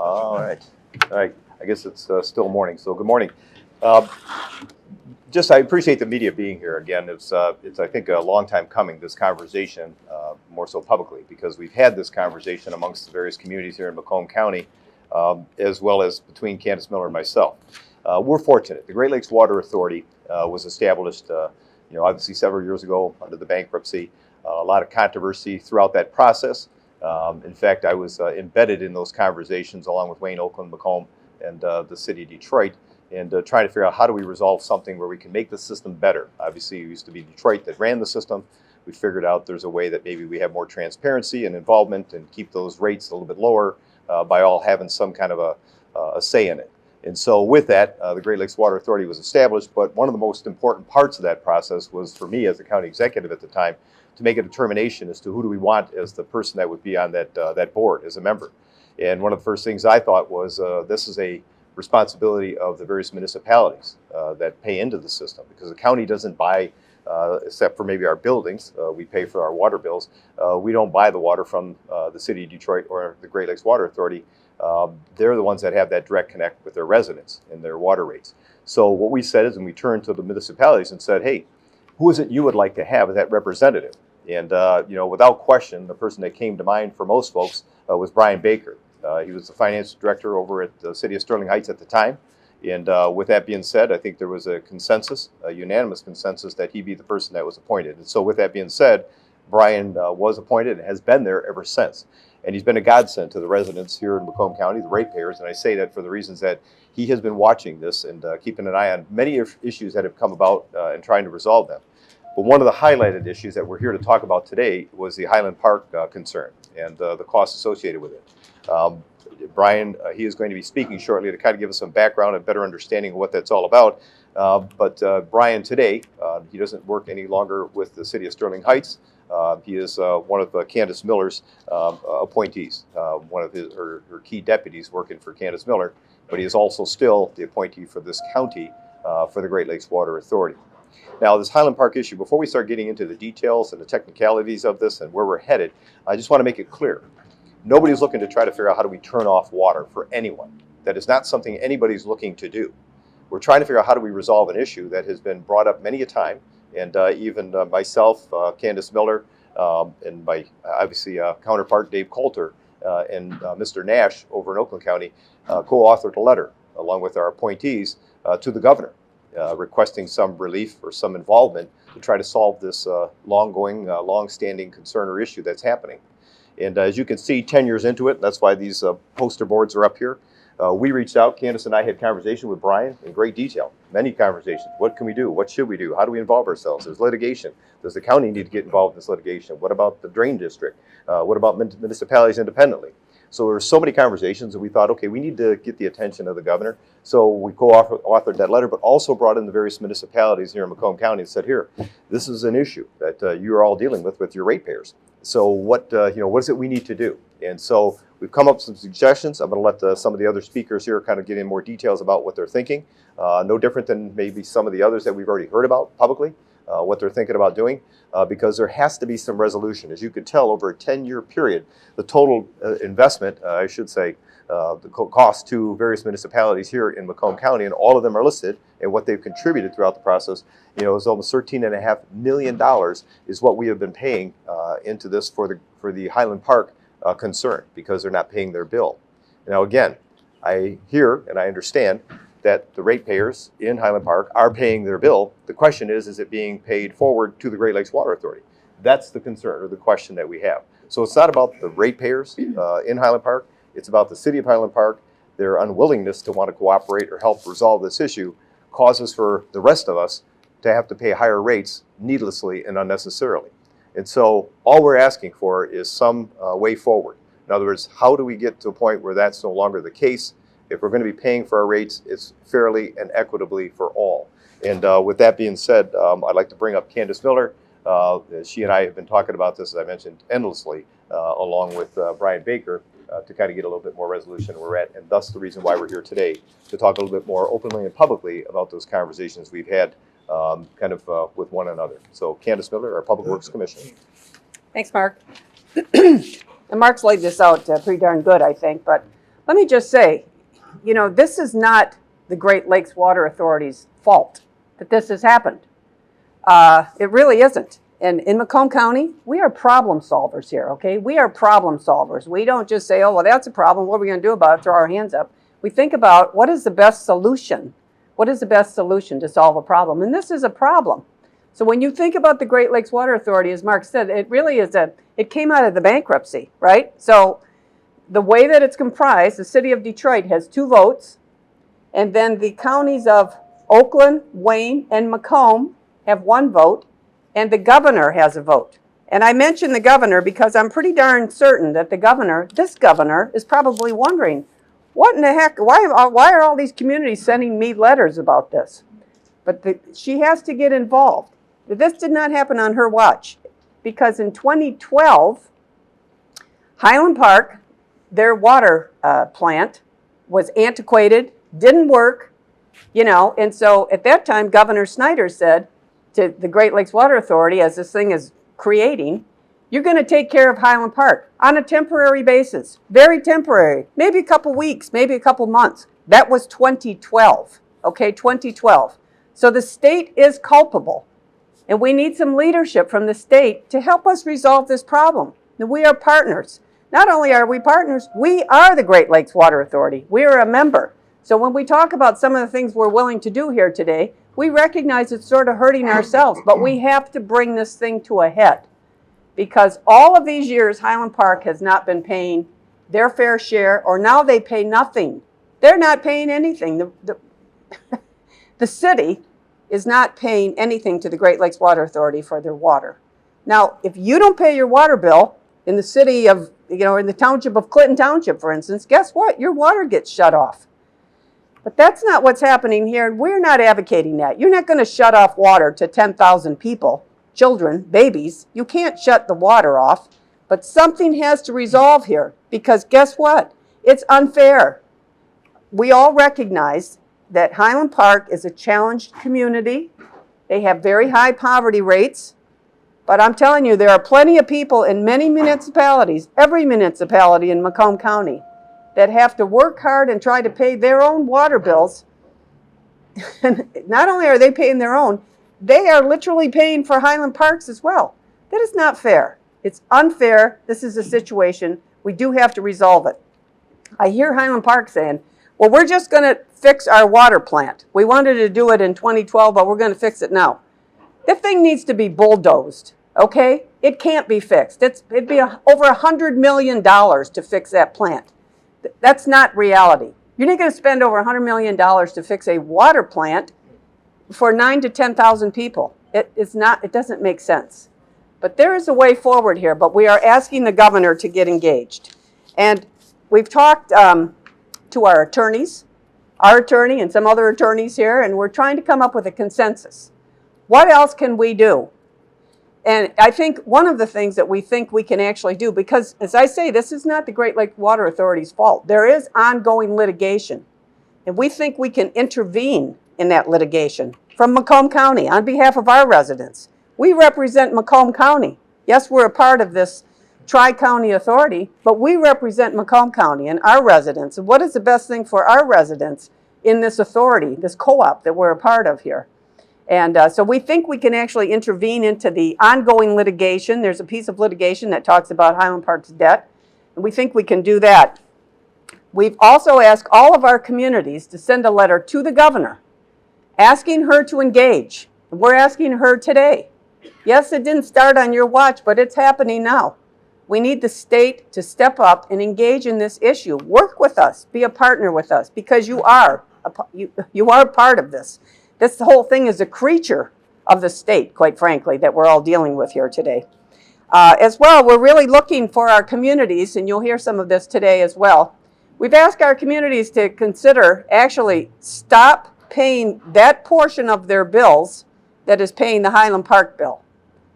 All right. All right. I guess it's still morning, so good morning. Uh, I appreciate the media being here again. It's I think a long time coming, this conversation, more so publicly, because we've had this conversation amongst the various communities here in Macomb County, as well as between Candace Miller and myself. We're fortunate. The Great Lakes Water Authority was established, obviously several years ago under the bankruptcy. A lot of controversy throughout that process. In fact, I was embedded in those conversations along with Wayne, Oakland, Macomb, and the city of Detroit, and trying to figure out how do we resolve something where we can make the system better. Obviously, it used to be Detroit that ran the system. We figured out there's a way that maybe we have more transparency and involvement and keep those rates a little bit lower by all having some kind of a say in it. And so with that, the Great Lakes Water Authority was established, but one of the most important parts of that process was for me as the county executive at the time to make a determination as to who do we want as the person that would be on that board as a member. And one of the first things I thought was this is a responsibility of the various municipalities that pay into the system, because the county doesn't buy, except for maybe our buildings, we pay for our water bills. We don't buy the water from the city of Detroit or the Great Lakes Water Authority. They're the ones that have that direct connect with their residents and their water rates. So what we said is, when we turned to the municipalities and said, hey, who is it you would like to have as that representative? And without question, the person that came to mind for most folks was Brian Baker. He was the finance director over at the city of Sterling Heights at the time. And with that being said, I think there was a consensus, a unanimous consensus, that he be the person that was appointed. And so with that being said, Brian was appointed and has been there ever since. And he's been a godsend to the residents here in Macomb County, the ratepayers. And I say that for the reasons that he has been watching this and keeping an eye on many issues that have come about and trying to resolve them. But one of the highlighted issues that we're here to talk about today was the Highland Park concern and the costs associated with it. Brian, he is going to be speaking shortly to kind of give us some background and better understanding of what that's all about. But Brian today, he doesn't work any longer with the city of Sterling Heights. He is one of Candace Miller's appointees, one of her key deputies working for Candace Miller, but he is also still the appointee for this county for the Great Lakes Water Authority. Now, this Highland Park issue, before we start getting into the details and the technicalities of this and where we're headed, I just want to make it clear. Nobody's looking to try to figure out how do we turn off water for anyone. That is not something anybody's looking to do. We're trying to figure out how do we resolve an issue that has been brought up many a time, and even myself, Candace Miller, and my obviously counterpart Dave Coulter, and Mr. Nash over in Oakland County co-authored a letter along with our appointees to the governor, requesting some relief or some involvement to try to solve this long-standing concern or issue that's happening. And as you can see, 10 years into it, that's why these poster boards are up here. We reached out, Candace and I had conversation with Brian in great detail, many conversations. What can we do? What should we do? How do we involve ourselves? There's litigation. Does the county need to get involved in this litigation? What about the drain district? What about municipalities independently? So there were so many conversations, and we thought, okay, we need to get the attention of the governor. So we co-authored that letter, but also brought in the various municipalities here in Macomb County and said, here, this is an issue that you are all dealing with your ratepayers. So what is it we need to do? And so we've come up with some suggestions. I'm going to let some of the other speakers here kind of get in more details about what they're thinking. No different than maybe some of the others that we've already heard about publicly, what they're thinking about doing, because there has to be some resolution. As you could tell, over a 10-year period, the total investment, the cost to various municipalities here in Macomb County, and all of them are listed, and what they've contributed throughout the process, is almost $13.5 million is what we have been paying into this for the Highland Park concern, because they're not paying their bill. Now again, I hear and I understand that the ratepayers in Highland Park are paying their bill. The question is it being paid forward to the Great Lakes Water Authority? That's the concern or the question that we have. So it's not about the ratepayers in Highland Park. It's about the city of Highland Park. Their unwillingness to want to cooperate or help resolve this issue causes for the rest of us to have to pay higher rates needlessly and unnecessarily. And so all we're asking for is some way forward. In other words, how do we get to a point where that's no longer the case? If we're going to be paying for our rates, it's fairly and equitably for all. And with that being said, I'd like to bring up Candace Miller. She and I have been talking about this, as I mentioned, endlessly, along with Brian Baker, to kind of get a little bit more resolution where we're at, and thus the reason why we're here today, to talk a little bit more openly and publicly about those conversations we've had with one another. So Candace Miller, our Public Works Commissioner. Thanks, Mark. And Mark's laid this out pretty darn good, I think, but let me just say, you know, this is not the Great Lakes Water Authority's fault that this has happened. It really isn't. And in Macomb County, we are problem solvers here, okay? We are problem solvers. We don't just say, oh, well, that's a problem. What are we going to do about it? Throw our hands up. We think about what is the best solution? What is the best solution to solve a problem? And this is a problem. So when you think about the Great Lakes Water Authority, as Mark said, it really is it came out of the bankruptcy, right? So the way that it's comprised, the city of Detroit has 2 votes, and then the counties of Oakland, Wayne, and Macomb have 1 vote, and the governor has a vote. And I mention the governor because I'm pretty darn certain that this governor is probably wondering, what in the heck, why are all these communities sending me letters about this? But she has to get involved. This did not happen on her watch, because in 2012, Highland Park, their water plant, was antiquated, didn't work, you know, and so at that time, Governor Snyder said to the Great Lakes Water Authority, as this thing is creating, you're going to take care of Highland Park on a temporary basis, very temporary, maybe a couple weeks, maybe a couple months. That was 2012, okay, 2012. So the state is culpable, and we need some leadership from the state to help us resolve this problem. And we are partners. Not only are we partners, we are the Great Lakes Water Authority. We are a member. So when we talk about some of the things we're willing to do here today, we recognize it's sort of hurting ourselves, but we have to bring this thing to a head. Because all of these years, Highland Park has not been paying their fair share, or now they pay nothing. They're not paying anything. The city is not paying anything to the Great Lakes Water Authority for their water. Now, if you don't pay your water bill in the city of, you know, in the township of Clinton Township, for instance, guess what? Your water gets shut off. But that's not what's happening here, and we're not advocating that. You're not going to shut off water to 10,000 people, children, babies. You can't shut the water off, but something has to resolve here, because guess what? It's unfair. We all recognize that Highland Park is a challenged community. They have very high poverty rates, but I'm telling you, there are plenty of people in many municipalities, every municipality in Macomb County, that have to work hard and try to pay their own water bills. And not only are they paying their own, they are literally paying for Highland Parks as well. That is not fair. It's unfair. This is a situation. We do have to resolve it. I hear Highland Park saying, well, we're just going to fix our water plant. We wanted to do it in 2012, but we're going to fix it now. The thing needs to be bulldozed, okay? It can't be fixed. It'd be over $100 million to fix that plant. That's not reality. You're not going to spend over $100 million to fix a water plant for 9,000 to 10,000 people. It doesn't make sense. But there is a way forward here, but we are asking the governor to get engaged. And we've talked to our attorneys, our attorney and some other attorneys here, and we're trying to come up with a consensus. What else can we do? And I think one of the things that we think we can actually do, because as I say, this is not the Great Lakes Water Authority's fault. There is ongoing litigation, and we think we can intervene in that litigation from Macomb County on behalf of our residents. We represent Macomb County. Yes, we're a part of this tri-county authority, but we represent Macomb County and our residents. And what is the best thing for our residents in this authority, this co-op that we're a part of here? And so we think we can actually intervene into the ongoing litigation. There's a piece of litigation that talks about Highland Park's debt, and we think we can do that. We've also asked all of our communities to send a letter to the governor asking her to engage. We're asking her today. Yes, it didn't start on your watch, but it's happening now. We need the state to step up and engage in this issue. Work with us, be a partner with us, because you are part of this. This whole thing is a creature of the state, quite frankly, that we're all dealing with here today. As well, we're really looking for our communities, and you'll hear some of this today as well. We've asked our communities to consider actually stop paying that portion of their bills that is paying the Highland Park bill.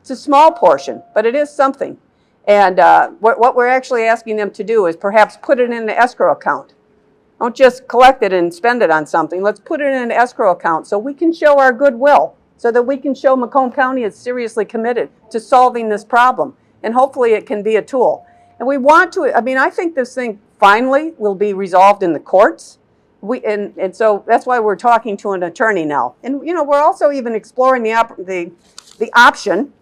It's a small portion, but it is something. And what we're actually asking them to do is perhaps put it in an escrow account. Don't just collect it and spend it on something. Let's put it in an escrow account so we can show our goodwill, so that we can show Macomb County is seriously committed to solving this problem. And hopefully it can be a tool. And we want to, I mean, I think this thing finally will be resolved in the courts. And so that's why we're talking to an attorney now. And we're also even exploring the option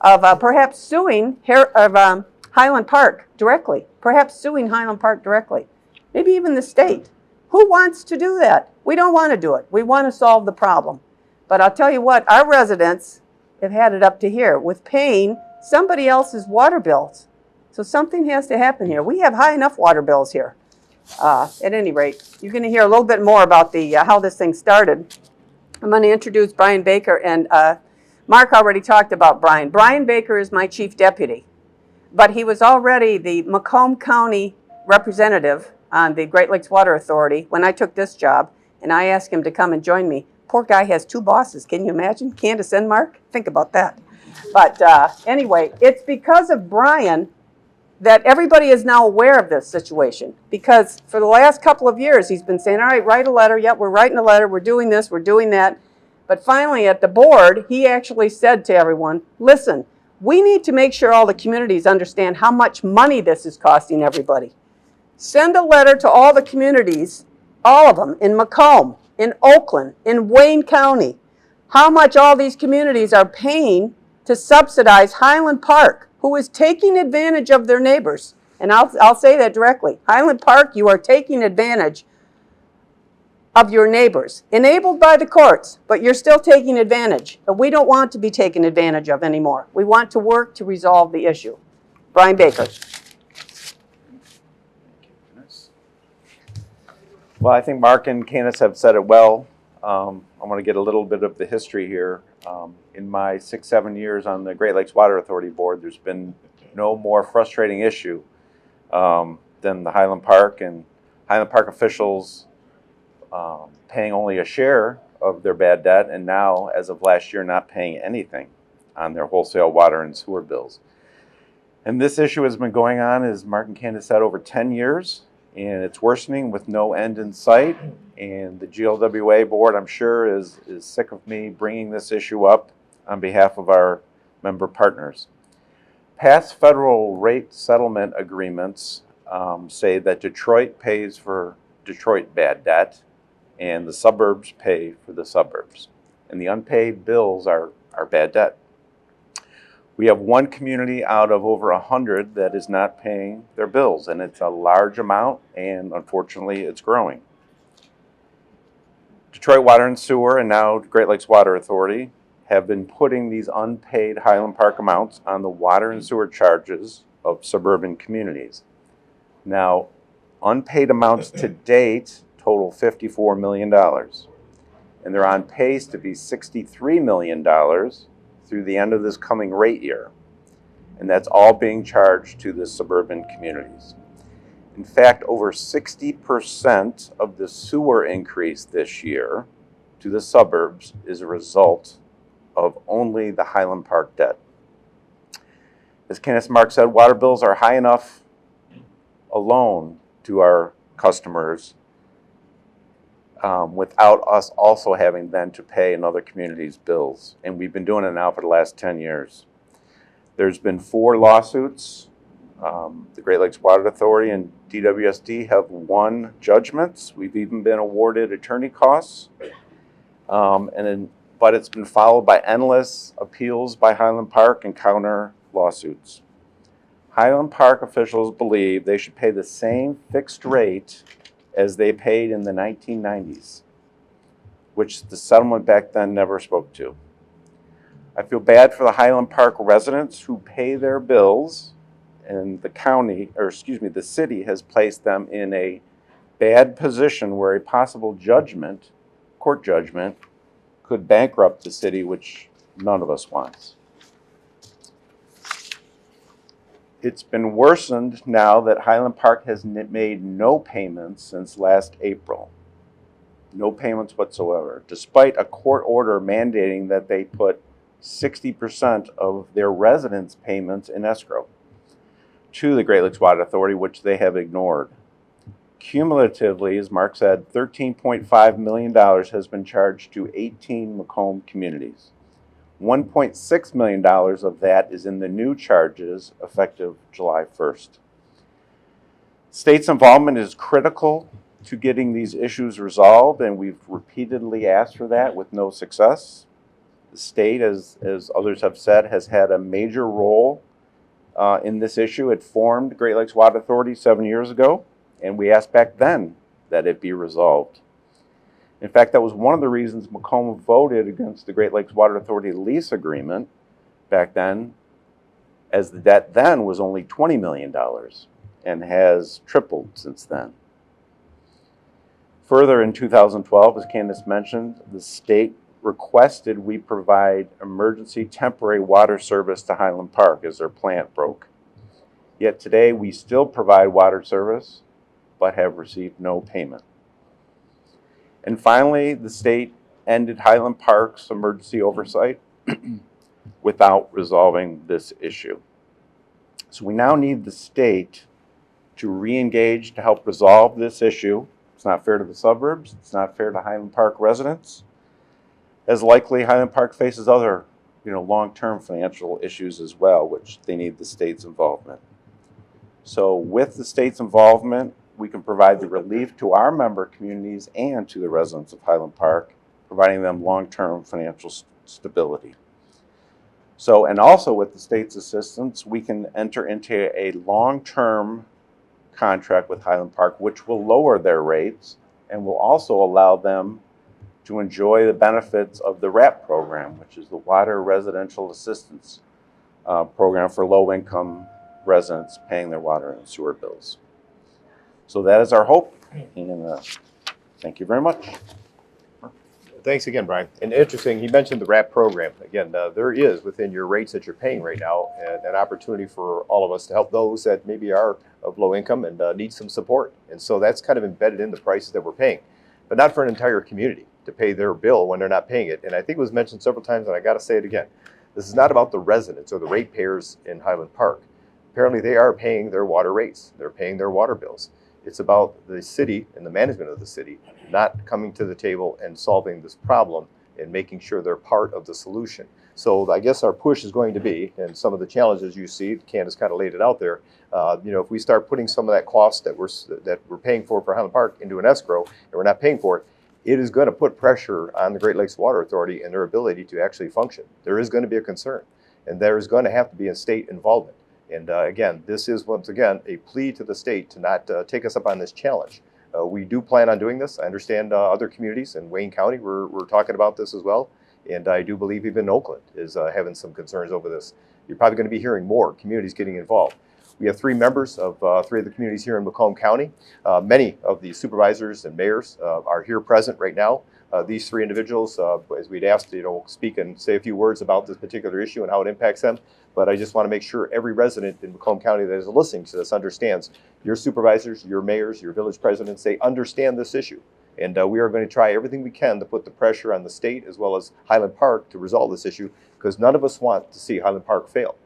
of perhaps suing Highland Park directly. Perhaps suing Highland Park directly. Maybe even the state. Who wants to do that? We don't want to do it. We want to solve the problem. But I'll tell you what, our residents have had it up to here with paying somebody else's water bills. So something has to happen here. We have high enough water bills here. At any rate, you're going to hear a little bit more about how this thing started. I'm going to introduce Brian Baker, and Mark already talked about Brian. Brian Baker is my chief deputy, but he was already the Macomb County representative on the Great Lakes Water Authority when I took this job, and I asked him to come and join me. Poor guy has 2 bosses. Can you imagine? Candace and Mark? Think about that. But anyway, it's because of Brian that everybody is now aware of this situation, because for the last couple of years he's been saying, all right, write a letter. Yep, we're writing a letter. We're doing this. We're doing that. But finally at the board, he actually said to everyone, listen, we need to make sure all the communities understand how much money this is costing everybody. Send a letter to all the communities, all of them, in Macomb, in Oakland, in Wayne County, how much all these communities are paying to subsidize Highland Park, who is taking advantage of their neighbors. And I'll say that directly. Highland Park, you are taking advantage of your neighbors, enabled by the courts, but you're still taking advantage. But we don't want to be taken advantage of anymore. We want to work to resolve the issue. Brian Baker. Well, I think Mark and Candace have said it well. I want to get a little bit of the history here. In my 6-7 years on the Great Lakes Water Authority board, there's been no more frustrating issue than the Highland Park and Highland Park officials paying only a share of their bad debt, and now, as of last year, not paying anything on their wholesale water and sewer bills. And this issue has been going on, as Mark and Candace said, over 10 years, and it's worsening with no end in sight. And the GLWA board, I'm sure, is sick of me bringing this issue up on behalf of our member partners. Past federal rate settlement agreements say that Detroit pays for Detroit bad debt, and the suburbs pay for the suburbs. And the unpaid bills are bad debt. We have one community out of over 100 that is not paying their bills, and it's a large amount, and unfortunately it's growing. Detroit Water and Sewer, and now Great Lakes Water Authority, have been putting these unpaid Highland Park amounts on the water and sewer charges of suburban communities. Now, unpaid amounts to date total $54 million, and they're on pace to be $63 million through the end of this coming rate year. And that's all being charged to the suburban communities. In fact, over 60% of the sewer increase this year to the suburbs is a result of only the Highland Park debt. As Candace Mark said, water bills are high enough alone to our customers without us also having then to pay another community's bills. And we've been doing it now for the last 10 years. There's been 4 lawsuits. The Great Lakes Water Authority and DWSD have won judgments. We've even been awarded attorney costs. But it's been followed by endless appeals by Highland Park and counter lawsuits. Highland Park officials believe they should pay the same fixed rate as they paid in the 1990s, which the settlement back then never spoke to. I feel bad for the Highland Park residents who pay their bills, and the city has placed them in a bad position where a possible court judgment, could bankrupt the city, which none of us wants. It's been worsened now that Highland Park has made no payments since last April. No payments whatsoever, despite a court order mandating that they put 60% of their residents' payments in escrow to the Great Lakes Water Authority, which they have ignored. Cumulatively, as Mark said, $13.5 million has been charged to 18 Macomb communities. $1.6 million of that is in the new charges effective July 1st. State's involvement is critical to getting these issues resolved, and we've repeatedly asked for that with no success. The state, as others have said, has had a major role in this issue. It formed Great Lakes Water Authority 7 years ago, and we asked back then that it be resolved. In fact, that was one of the reasons Macomb voted against the Great Lakes Water Authority lease agreement back then, as the debt then was only $20 million and has tripled since then. Further, in 2012, as Candace mentioned, the state requested we provide emergency temporary water service to Highland Park as their plant broke. Yet today we still provide water service, but have received no payment. And finally, the state ended Highland Park's emergency oversight without resolving this issue. So we now need the state to re-engage to help resolve this issue. It's not fair to the suburbs. It's not fair to Highland Park residents, as likely Highland Park faces other, long-term financial issues as well, which they need the state's involvement. So with the state's involvement, we can provide the relief to our member communities and to the residents of Highland Park, providing them long-term financial stability. So, and also with the state's assistance, we can enter into a long-term contract with Highland Park, which will lower their rates and will also allow them to enjoy the benefits of the RAP program, which is the Water Residential Assistance Program for low-income residents paying their water and sewer bills. So that is our hope, and thank you very much. Thanks again, Brian. And interesting, he mentioned the RAP program. Again, there is within your rates that you're paying right now an opportunity for all of us to help those that maybe are of low income and need some support. And so that's kind of embedded in the prices that we're paying, but not for an entire community to pay their bill when they're not paying it. And I think it was mentioned several times, and I got to say it again. This is not about the residents or the ratepayers in Highland Park. Apparently they are paying their water rates. They're paying their water bills. It's about the city and the management of the city not coming to the table and solving this problem and making sure they're part of the solution. So I guess our push is going to be, and some of the challenges you see, Candace kind of laid it out there, if we start putting some of that cost that we're paying for Highland Park into an escrow and we're not paying for it, it is going to put pressure on the Great Lakes Water Authority and their ability to actually function. There is going to be a concern, and there is going to have to be a state involvement. And again, this is once again a plea to the state to not take us up on this challenge. We do plan on doing this. I understand other communities in Wayne County, we're talking about this as well. And I do believe even Oakland is having some concerns over this. You're probably going to be hearing more communities getting involved. We have 3 members of 3 of the communities here in Macomb County. Many of the supervisors and mayors are here present right now. These 3 individuals, as we'd asked, speak and say a few words about this particular issue and how it impacts them. But I just want to make sure every resident in Macomb County that is listening to this understands your supervisors, your mayors, your village presidents, they understand this issue. And we are going to try everything we can to put the pressure on the state as well as Highland Park to resolve this issue, because none of us want to see Highland Park fail.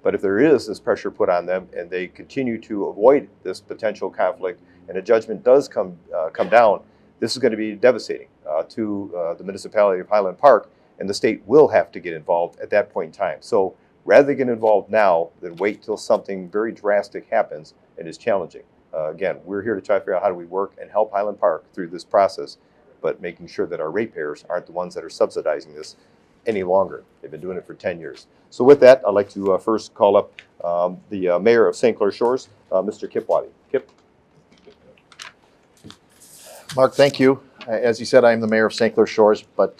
But if there is this pressure put on them and they continue to avoid this potential conflict and a judgment does come down, this is going to be devastating to the municipality of Highland Park, and the state will have to get involved at that point in time. So rather than get involved now than wait till something very drastic happens and is challenging. Again, we're here to try to figure out how do we work and help Highland Park through this process, but making sure that our ratepayers aren't the ones that are subsidizing this any longer. They've been doing it for 10 years. So with that, I'd like to first call up the mayor of St. Clair Shores, Mr. Kip Waddy. Kip. Mark, thank you. As you said, I am the mayor of St. Clair Shores, but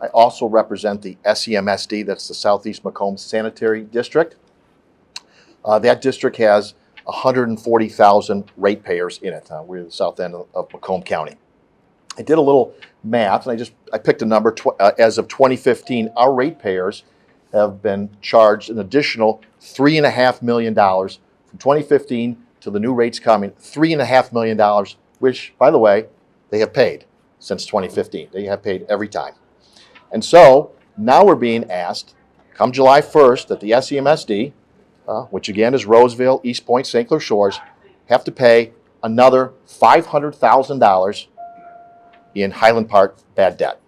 I also represent the SEMSD, that's the Southeast Macomb Sanitary District. That district has 140,000 ratepayers in it. We're the south end of Macomb County. I did a little math, and I picked a number. As of 2015, our ratepayers have been charged an additional $3.5 million from 2015 to the new rates coming. $3.5 million, which, by the way, they have paid since 2015. They have paid every time. And so now we're being asked, come July 1st, that the SEMSD, which again is Roseville, East Point, St. Clair Shores, have to pay another $500,000 in Highland Park bad debt.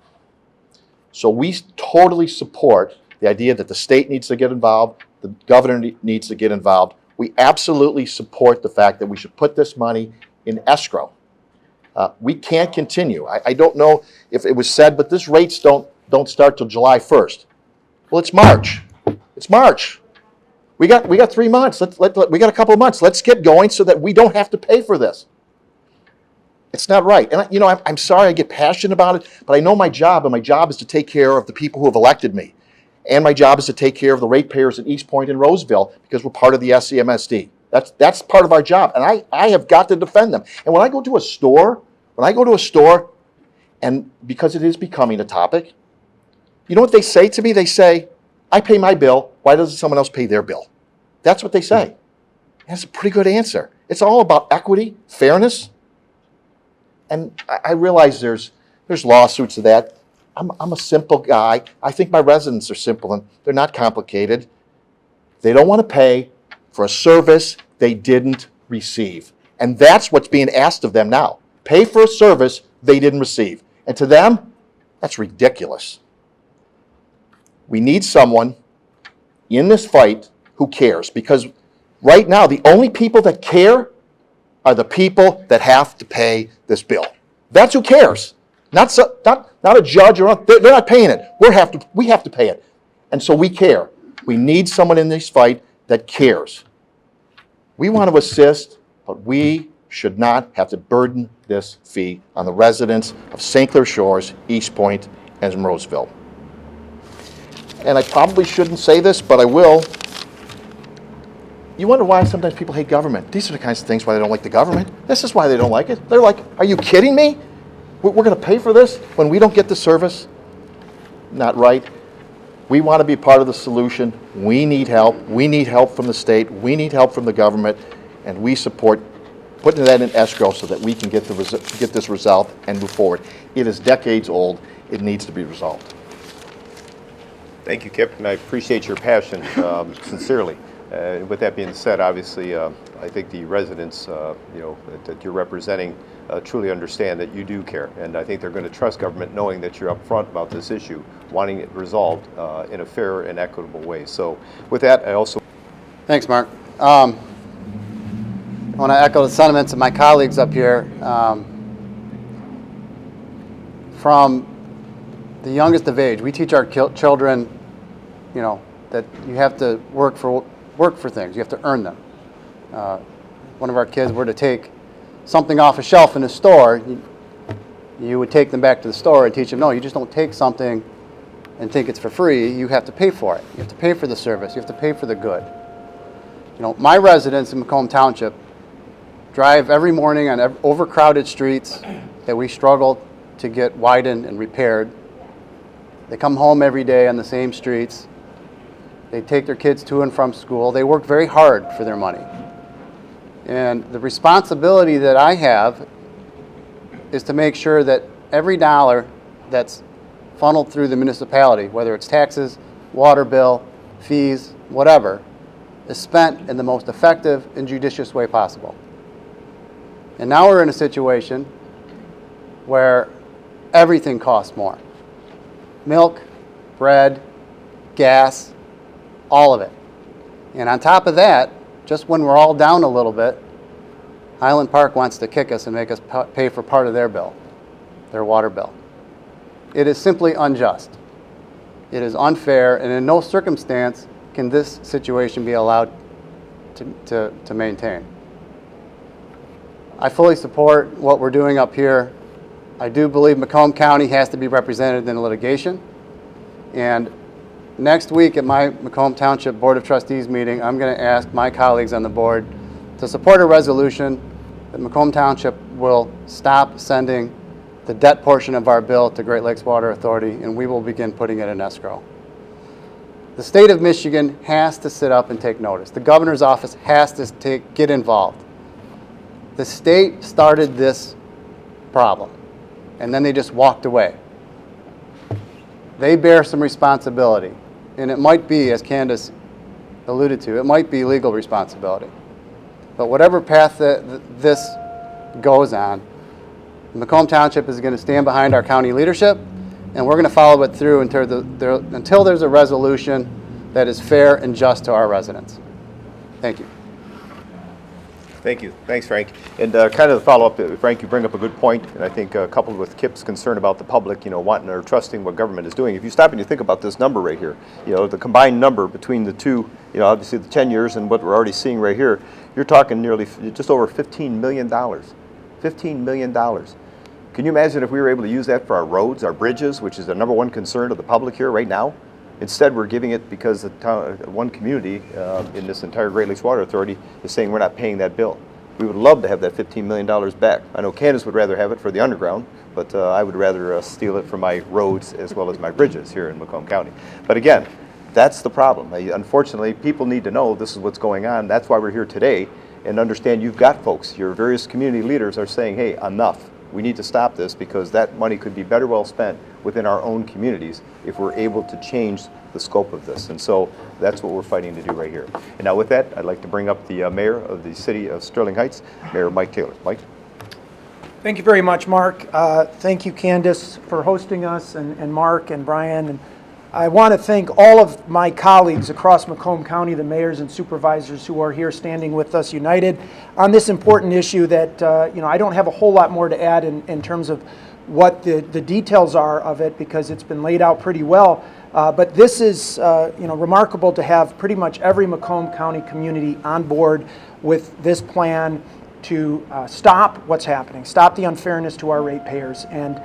So we totally support the idea that the state needs to get involved, the governor needs to get involved. we absolutely support the fact that we should put this money in escrow. We can't continue. I don't know if it was said, but these rates don't start till July 1st. Well, it's March. It's March. We got 3 months. We got a couple of months. Let's get going so that we don't have to pay for this. It's not right. And I'm sorry I get passionate about it, but I know my job, and my job is to take care of the people who have elected me. And my job is to take care of the ratepayers in East Point and Roseville because we're part of the SCMSD. That's part of our job, and I have got to defend them. And when I go to a store, and because it is becoming a topic, you know what they say to me? They say, I pay my bill, why doesn't someone else pay their bill? That's what they say. That's a pretty good answer. It's all about equity, fairness. And I realize there's lawsuits of that. I'm a simple guy. I think my residents are simple and they're not complicated. They don't want to pay for a service they didn't receive. And that's what's being asked of them now. Pay for a service they didn't receive. And to them, that's ridiculous. We need someone in this fight who cares, because right now the only people that care are the people that have to pay this bill. That's who cares. Not a judge, or they're not paying it. We have to pay it. And so we care. We need someone in this fight that cares. We want to assist, but we should not have to burden this fee on the residents of St. Clair Shores, East Point, and Roseville. And I probably shouldn't say this, but I will. You wonder why sometimes people hate government. These are the kinds of things why they don't like the government. This is why they don't like it. They're like, are you kidding me? We're going to pay for this when we don't get the service? Not right. We want to be part of the solution. We need help. We need help from the state. We need help from the government. And we support putting that in escrow so that we can get this resolved and move forward. It is decades old. It needs to be resolved. Thank you, Kip, and I appreciate your passion sincerely. With that being said, obviously, I think the residents, that you're representing, truly understand that you do care, and I think they're going to trust government, knowing that you're upfront about this issue, wanting it resolved in a fair and equitable way. So, with that, I also. Thanks, Mark. I want to echo the sentiments of my colleagues up here. From the youngest of age, we teach our children, that you have to work for things. You have to earn them. One of our kids were to take something off a shelf in a store, you would take them back to the store and teach them, no, you just don't take something and think it's for free. You have to pay for it. You have to pay for the service. You have to pay for the good. My residents in Macomb Township drive every morning on overcrowded streets that we struggle to get widened and repaired. They come home every day on the same streets. They take their kids to and from school. They work very hard for their money. And the responsibility that I have is to make sure that every dollar that's funneled through the municipality, whether it's taxes, water bill, fees, whatever, is spent in the most effective and judicious way possible. And now we're in a situation where everything costs more. Milk, bread, gas, all of it. And on top of that, just when we're all down a little bit, Highland Park wants to kick us and make us pay for part of their bill, their water bill. It is simply unjust. It is unfair, and in no circumstance can this situation be allowed to maintain. I fully support what we're doing up here. I do believe Macomb County has to be represented in litigation. And next week at my Macomb Township Board of Trustees meeting, I'm going to ask my colleagues on the board to support a resolution that Macomb Township will stop sending the debt portion of our bill to Great Lakes Water Authority, and we will begin putting it in escrow. The state of Michigan has to sit up and take notice. The governor's office has to get involved. The state started this problem, and then they just walked away. They bear some responsibility, and it might be, as Candace alluded to, it might be legal responsibility. But whatever path that this goes on, Macomb Township is going to stand behind our county leadership, and we're going to follow it through until there's a resolution that is fair and just to our residents. Thank you. Thank you. Thanks, Frank. And kind of the follow-up, Frank, you bring up a good point, and I think coupled with Kip's concern about the public, wanting or trusting what government is doing. If you stop and you think about this number right here, the combined number between the two, obviously the 10 years and what we're already seeing right here, you're talking nearly just over $15 million. $15 million. Can you imagine if we were able to use that for our roads, our bridges, which is the number one concern of the public here right now? Instead, we're giving it because the town, one community in this entire Great Lakes Water Authority is saying we're not paying that bill. We would love to have that $15 million back. I know Candace would rather have it for the underground, but I would rather steal it for my roads as well as my bridges here in Macomb County. But again, that's the problem. Unfortunately, people need to know this is what's going on. That's why we're here today, and understand you've got folks, your various community leaders are saying, hey, enough. We need to stop this because that money could be better well spent within our own communities if we're able to change the scope of this. And so that's what we're fighting to do right here. And now with that, I'd like to bring up the mayor of the city of Sterling Heights, Mayor Mike Taylor. Mike? Thank you very much, Mark. Thank you, Candace, for hosting us, and Mark and Brian. And I want to thank all of my colleagues across Macomb County, the mayors and supervisors who are here standing with us united on this important issue that, I don't have a whole lot more to add in terms of what the details are of it because it's been laid out pretty well. But this is, remarkable to have pretty much every Macomb County community on board with this plan to stop what's happening, stop the unfairness to our ratepayers. And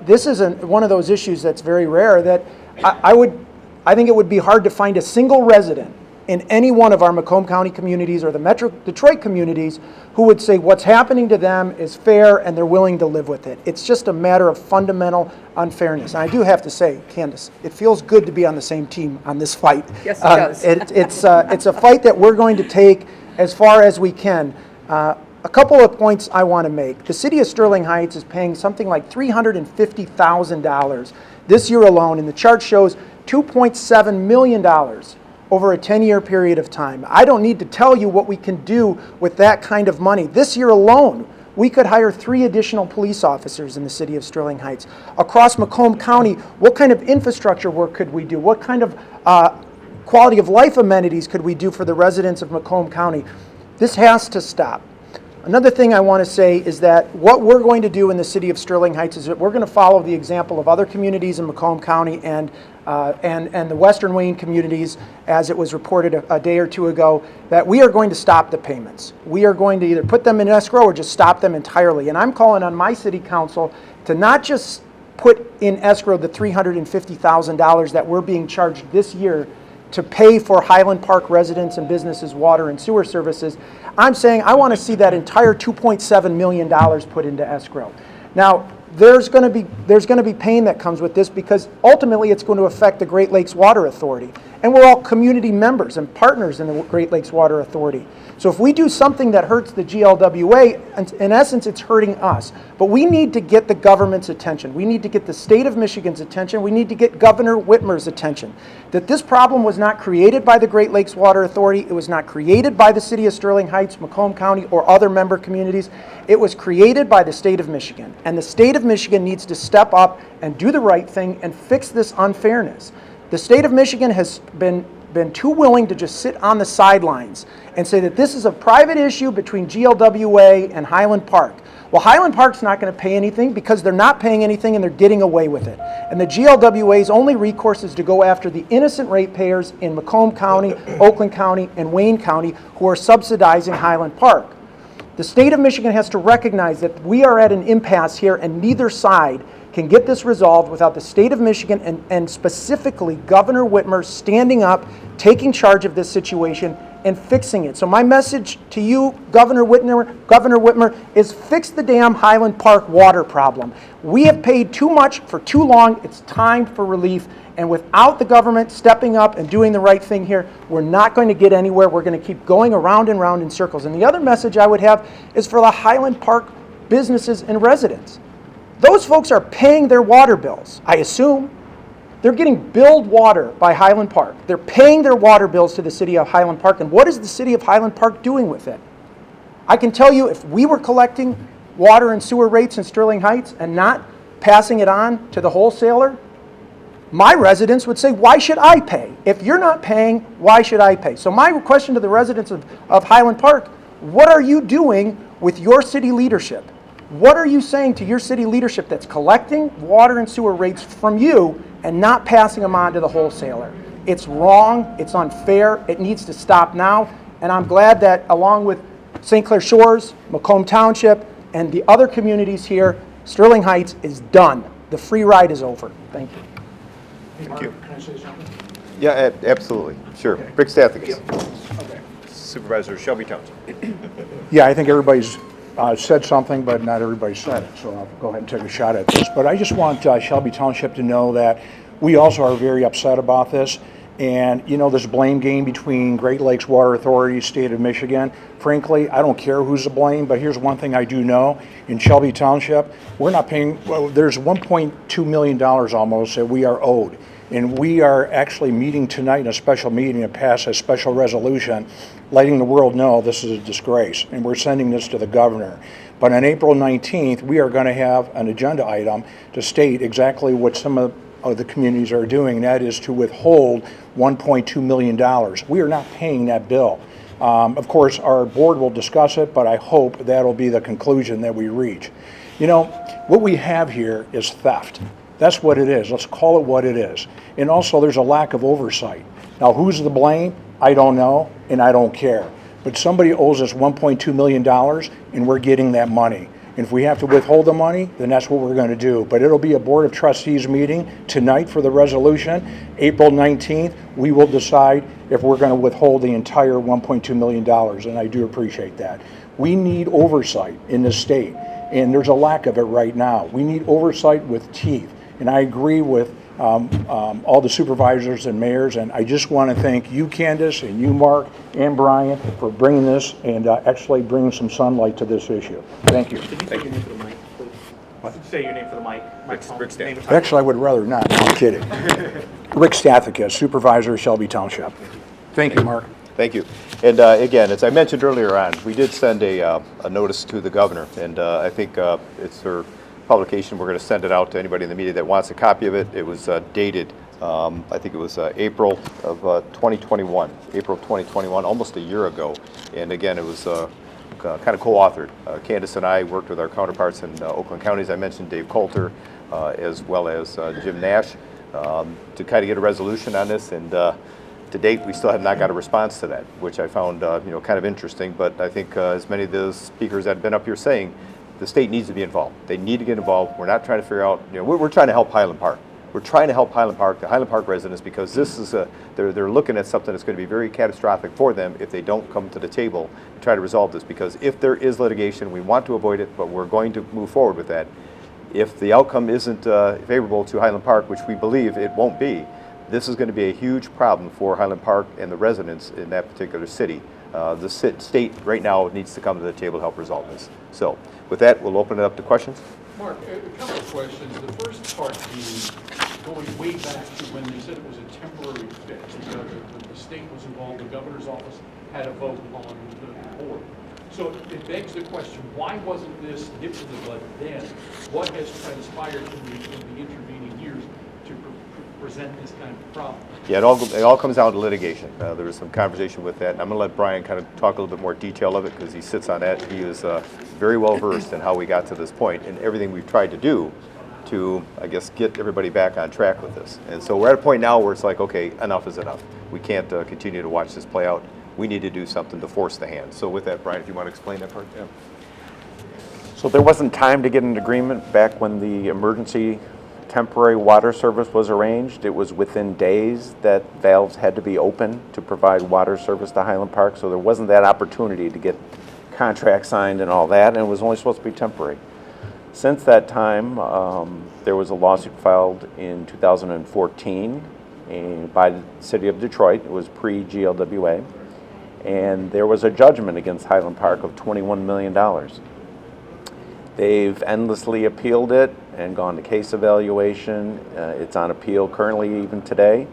this is one of those issues that's very rare that I think it would be hard to find a single resident in any one of our Macomb County communities or the Metro Detroit communities who would say what's happening to them is fair and they're willing to live with it. It's just a matter of fundamental unfairness. And I do have to say, Candace, it feels good to be on the same team on this fight. Yes, it does. It's a fight that we're going to take as far as we can. A couple of points I want to make. The city of Sterling Heights is paying something like $350,000 this year alone, and the chart shows $2.7 million over a 10-year period of time. I don't need to tell you what we can do with that kind of money. This year alone, we could hire 3 additional police officers in the city of Sterling Heights. Across Macomb County, what kind of infrastructure work could we do? What kind of quality of life amenities could we do for the residents of Macomb County? This has to stop. Another thing I want to say is that what we're going to do in the city of Sterling Heights is that we're going to follow the example of other communities in Macomb County and the Western Wayne communities, as it was reported a day or two ago, that we are going to stop the payments. We are going to either put them in escrow or just stop them entirely. And I'm calling on my city council to not just put in escrow the $350,000 that we're being charged this year to pay for Highland Park residents and businesses water and sewer services. I'm saying I want to see that entire $2.7 million put into escrow. Now, there's going to be pain that comes with this because ultimately it's going to affect the Great Lakes Water Authority. And we're all community members and partners in the Great Lakes Water Authority. So if we do something that hurts the GLWA, in essence, it's hurting us. But we need to get the government's attention. We need to get the state of Michigan's attention. We need to get Governor Whitmer's attention. That this problem was not created by the Great Lakes Water Authority. It was not created by the city of Sterling Heights, Macomb County, or other member communities. It was created by the state of Michigan. And the state of Michigan needs to step up and do the right thing and fix this unfairness. The state of Michigan has been too willing to just sit on the sidelines and say that this is a private issue between GLWA and Highland Park. Well, Highland Park's not going to pay anything because they're not paying anything and they're getting away with it. And the GLWA's only recourse is to go after the innocent ratepayers in Macomb County, Oakland County, and Wayne County who are subsidizing Highland Park. The state of Michigan has to recognize that we are at an impasse here and neither side can get this resolved without the state of Michigan and specifically Governor Whitmer standing up, taking charge of this situation and fixing it. So my message to you, Governor Whitmer, is fix the damn Highland Park water problem. We have paid too much for too long. It's time for relief. And without the government stepping up and doing the right thing here, we're not going to get anywhere. We're going to keep going around and round in circles. And the other message I would have is for the Highland Park businesses and residents. Those folks are paying their water bills, I assume. They're getting billed water by Highland Park. They're paying their water bills to the city of Highland Park. And what is the city of Highland Park doing with it? I can tell you if we were collecting water and sewer rates in Sterling Heights and not passing it on to the wholesaler, my residents would say, why should I pay? If you're not paying, why should I pay? So my question to the residents of Highland Park, What are you doing with your city leadership? What are you saying to your city leadership that's collecting water and sewer rates from you and not passing them on to the wholesaler? It's wrong, it's unfair, it needs to stop now, and I'm glad that along with St. Clair Shores, Macomb Township, and the other communities here, Sterling Heights is done. The free ride is over. Thank you. Thank you. Can I say something? Yeah, absolutely. Sure. Rick Stathakis. Okay. Supervisor Shelby Township. Yeah, I think everybody's said something, but not everybody said it, so I'll go ahead and take a shot at this. But I just want Shelby Township to know that we also are very upset about this. And, you know, this blame game between Great Lakes Water Authority, State of Michigan, frankly, I don't care who's to blame, but here's one thing I do know. In Shelby Township, we're not paying, well, there's $1.2 million almost that we are owed. And we are actually meeting tonight in a special meeting to pass a special resolution letting the world know this is a disgrace. And we're sending this to the governor. But on April 19th, we are going to have an agenda item to state exactly what some of the communities are doing, and that is to withhold $1.2 million. We are not paying that bill. Of course, our board will discuss it, but I hope that'll be the conclusion that we reach. You know, what we have here is theft. That's what it is. Let's call it what it is. And also, there's a lack of oversight. Now, who's to blame? I don't know, and I don't care. But somebody owes us $1.2 million, and we're getting that money. And if we have to withhold the money, then that's what we're going to do. But it'll be a Board of Trustees meeting tonight for the resolution. April 19th, we will decide if we're going to withhold the entire $1.2 million, and I do appreciate that. We need oversight in the state, and there's a lack of it right now. We need oversight with teeth, and I agree with all the supervisors and mayors, and I just want to thank you, Candace, and you, Mark, and Brian, for bringing this and actually bringing some sunlight to this issue. Thank you. Can you say your name for the mic, please? Say your name for the mic. Microphone. Rick Stathakis. Name and title. Actually, I would rather not. No, I'm kidding. Rick Stathakis, Supervisor, Shelby Township. Thank you, Mark. Thank you. And again, as I mentioned earlier on, we did send a notice to the governor, and I think it's her publication. We're going to send it out to anybody in the media that wants a copy of it. It was dated, I think it was April of 2021, April of 2021, almost a year ago. And again, it was kind of co-authored. Candace and I worked with our counterparts in Oakland County, as I mentioned, Dave Coulter, as well as Jim Nash, to kind of get a resolution on this. And to date, we still have not got a response to that, which I found kind of interesting. But I think as many of the speakers that have been up here saying, the state needs to be involved. They need to get involved. We're not trying to figure out, we're trying to help Highland Park. We're trying to help Highland Park, the Highland Park residents, because this is they're looking at something that's going to be very catastrophic for them if they don't come to the table and try to resolve this. Because if there is litigation, we want to avoid it, but we're going to move forward with that. If the outcome isn't favorable to Highland Park, which we believe it won't be, this is going to be a huge problem for Highland Park and the residents in that particular city. The state right now needs to come to the table to help resolve this. So with that, we'll open it up to questions. Mark, a couple of questions. The first part being going way back to when they said it was a temporary fix. The state was involved, the governor's office had a vote on the board. So it begs the question, why wasn't this nipped in the bud then? What has transpired in the intervening years to present this kind of problem? Yeah, it all comes down to litigation. There was some conversation with that, and I'm going to let Brian kind of talk a little bit more detail of it because he sits on that. He is very well versed in how we got to this point and everything we've tried to do to, I guess, get everybody back on track with this. And so we're at a point now where it's like, okay, enough is enough. We can't continue to watch this play out. We need to do something to force the hand. So with that, Brian, if you want to explain that part. Yeah. So there wasn't time to get an agreement back when the emergency temporary water service was arranged. It was within days that valves had to be open to provide water service to Highland Park, so there wasn't that opportunity to get contracts signed and all that, and it was only supposed to be temporary. Since that time, there was a lawsuit filed in 2014 by the city of Detroit. It was pre-GLWA, and there was a judgment against Highland Park of $21 million. They've endlessly appealed it and gone to case evaluation. It's on appeal currently, even today.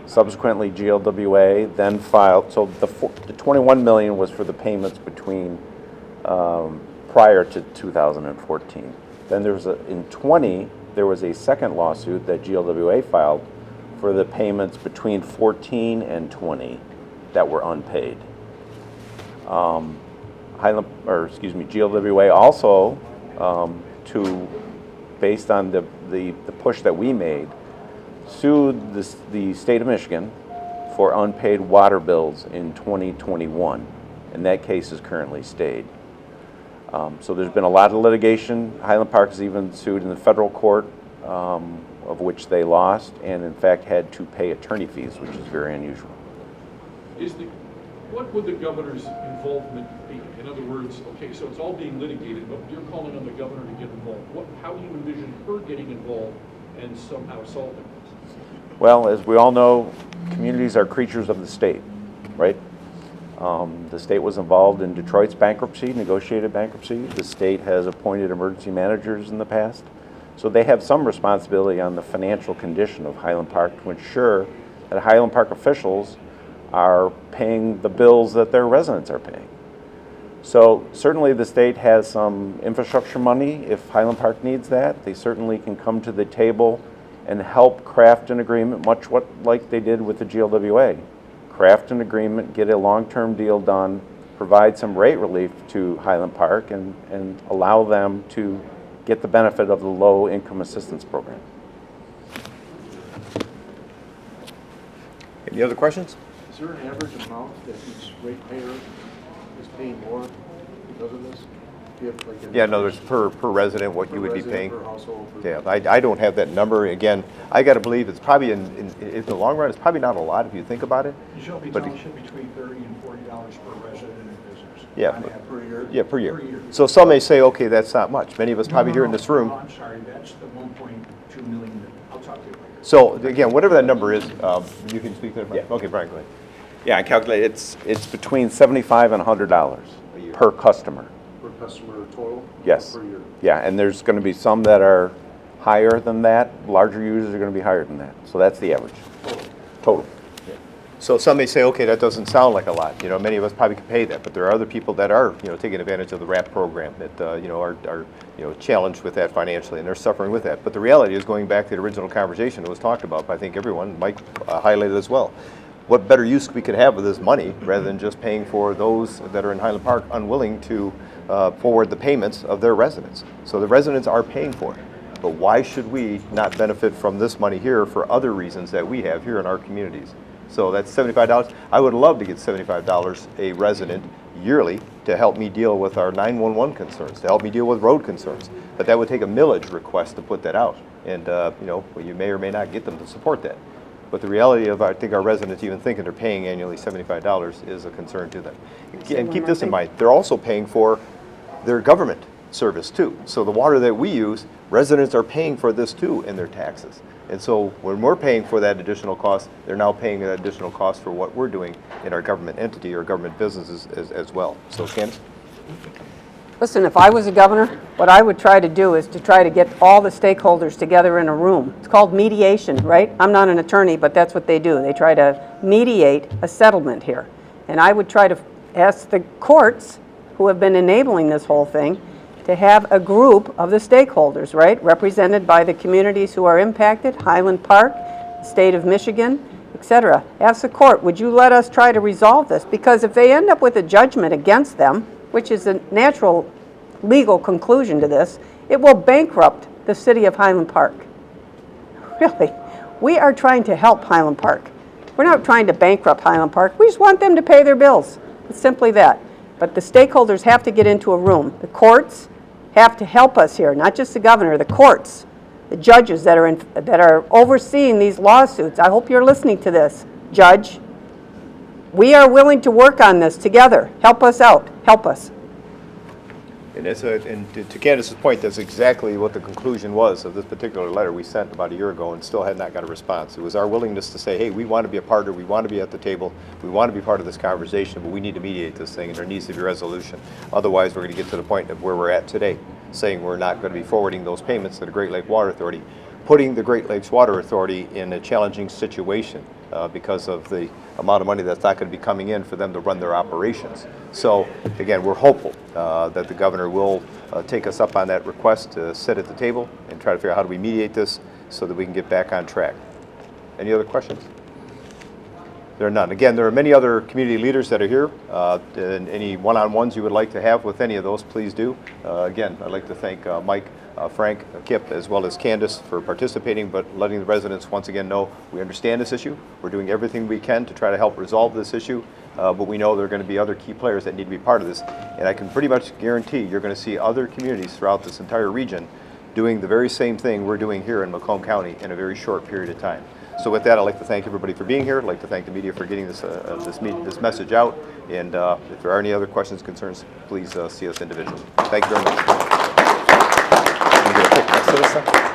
Subsequently, GLWA then filed, so the $21 million was for the payments between prior to 2014. Then there was in 20, there was a second lawsuit that GLWA filed for the payments between 14 and 20 that were unpaid. GLWA also, based on the push that we made, sued the state of Michigan for unpaid water bills in 2021, and that case is currently stayed. So there's been a lot of litigation. Highland Park has even sued in the federal court, of which they lost, and in fact had to pay attorney fees, which is very unusual. What would the governor's involvement be? In other words, okay, so it's all being litigated, but you're calling on the governor to get involved. How do you envision her getting involved and somehow solving this? Well, as we all know, communities are creatures of the state, right? The state was involved in Detroit's bankruptcy, negotiated bankruptcy. The state has appointed emergency managers in the past. So they have some responsibility on the financial condition of Highland Park to ensure that Highland Park officials are paying the bills that their residents are paying. So certainly the state has some infrastructure money. If Highland Park needs that, they certainly can come to the table and help craft an agreement, much like they did with the GLWA. Craft an agreement, get a long-term deal done, provide some rate relief to Highland Park, and allow them to get the benefit of the low income assistance program. Any other questions? Is there an average amount that each ratepayer is paying more because of this? Do you have like Yeah, in other words, per resident, what you would be paying. Per household? Yeah, I don't have that number. Again, I got to believe it's probably in the long run, it's probably not a lot if you think about it. Shelby But- Township between $30 and $40 per resident and business. Yeah. On average. Per year? Yeah, per year. Per year. So some may say, okay, that's not much. Many of us probably here in this room. No, I'm sorry, that's the 1.2 million. I'll talk to you later. So again, whatever that number is, you can speak to that. Yeah. Okay, Brian, go ahead. Yeah, I calculate it's between $75 and $100 per customer. Per customer total? Yes. Per year? Yeah, and there's going to be some that are higher than that. Larger users are going to be higher than that. So that's the average. Total. So some may say, okay, that doesn't sound like a lot. You know, many of us probably could pay that, but there are other people that are, you know, taking advantage of the RAP program that, you know, are you know, challenged with that financially, and they're suffering with that. But the reality is, going back to the original conversation that was talked about by I think everyone, Mike highlighted as well. What better use we could have with this money rather than just paying for those that are in Highland Park unwilling to forward the payments of their residents. So the residents are paying for it. But why should we not benefit from this money here for other reasons that we have here in our communities? So that's $75. I would love to get $75 a resident yearly to help me deal with our 911 concerns, to help me deal with road concerns. But that would take a millage request to put that out. And you know, you may or may not get them to support that. But the reality of, I think, our residents even thinking they're paying annually $75 is a concern to them. And keep this in mind, they're also paying for their government service too. So the water that we use, residents are paying for this too in their taxes. And so when we're paying for that additional cost, they're now paying that additional cost for what we're doing in our government entity or government businesses as well. So Candace? Listen, if I was a governor, what I would try to do is to try to get all the stakeholders together in a room. It's called mediation, right? I'm not an attorney, but that's what they do. They try to mediate a settlement here. And I would try to ask the courts, who have been enabling this whole thing, to have a group of the stakeholders, right? Represented by the communities who are impacted, Highland Park, state of Michigan, etc. Ask the court, would you let us try to resolve this? Because if they end up with a judgment against them, which is a natural legal conclusion to this, it will bankrupt the city of Highland Park. Really, we are trying to help Highland Park. We're not trying to bankrupt Highland Park. We just want them to pay their bills. It's simply that. But the stakeholders have to get into a room. The courts have to help us here, not just the governor, the courts, the judges that are overseeing these lawsuits. I hope you're listening to this, Judge. We are willing to work on this together. Help us out. Help us. And, to Candace's point, that's exactly what the conclusion was of this particular letter we sent about a year ago and still had not got a response. It was our willingness to say, hey, we want to be a partner, we want to be at the table, we want to be part of this conversation, but we need to mediate this thing, and there needs to be a resolution. Otherwise, we're going to get to the point of where we're at today, saying we're not going to be forwarding those payments to the Great Lake Water Authority, putting the Great Lakes Water Authority in a challenging situation because of the amount of money that's not going to be coming in for them to run their operations. So again, we're hopeful that the governor will take us up on that request to sit at the table and try to figure out how do we mediate this so that we can get back on track. Any other questions? There are none. Again, there are many other community leaders that are here, and any one-on-ones you would like to have with any of those, please do. Again, I'd like to thank Mike, Frank, Kip, as well as Candace for participating, but letting the residents once again know we understand this issue. We're doing everything we can to try to help resolve this issue, but we know there are going to be other key players that need to be part of this. And I can pretty much guarantee you're going to see other communities throughout this entire region doing the very same thing we're doing here in Macomb County in a very short period of time. So with that, I'd like to thank everybody for being here. I'd like to thank the media for getting this message out. And if there are any other questions, concerns, please see us individually. Thank you very much.